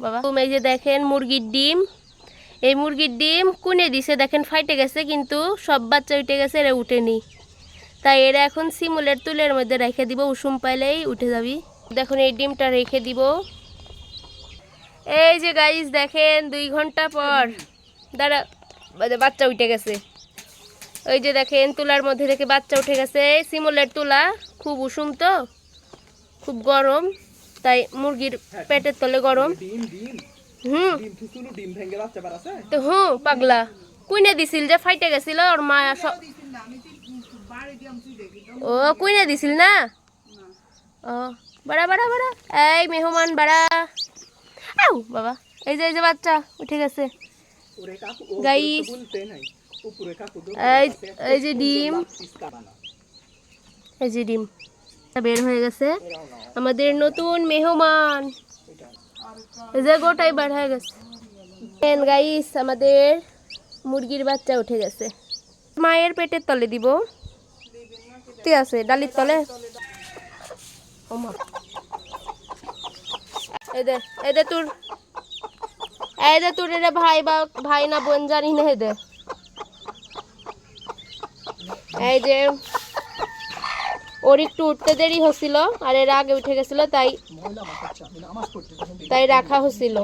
বাবা এই যে দেখেন মুরগির ডিম, এই মুরগির ডিম কুনে দিছে দেখেন ফাইটে গেছে, কিন্তু সব বাচ্চা উঠে গেছে, এরা উঠেনি। তাই এরা এখন শিমুলের তুলের মধ্যে রেখে দিব, উষুম পাইলেই উঠে যাবি। দেখুন এই ডিমটা রেখে দিব। এই যে গাইস দেখেন 2 ঘন্টা পর দাঁড়া বাচ্চা উঠে গেছে। ওই যে দেখেন তুলার মধ্যে থেকে বাচ্চা উঠে গেছে। শিমুলের তুলা খুব উষুম, তো খুব গরম, তাই মুরগির পেটের তলে গরম। তো পাগলা কুইনে দিছিল যে ফাইটে গেছিল, ওর মা ও কুইনে দিছিল না। ও বাড়া বাড়া বাড়া, এই মেহমান বাড়া। বাবা এই যে বাচ্চা উঠে গেছে গাইস। এই যে ডিম, এই যে ডিম বের হয়ে গেছে। আমাদের নতুন মেহমান এই যে গোটাই বার হয়ে গেছে গাইস। আমাদের মুরগির বাচ্চা উঠে গেছে, মায়ের পেটের তলে দিব। ঠিক আছে, ডালির তলে। এই দে তোর, এই দে তোর রে ভাই বা ভাই না বোন জানি না। এই যে ওর একটু উঠতে দেরি হচ্ছিল, আর এর আগে উঠে গেছিল, তাই রাখা হচ্ছিল।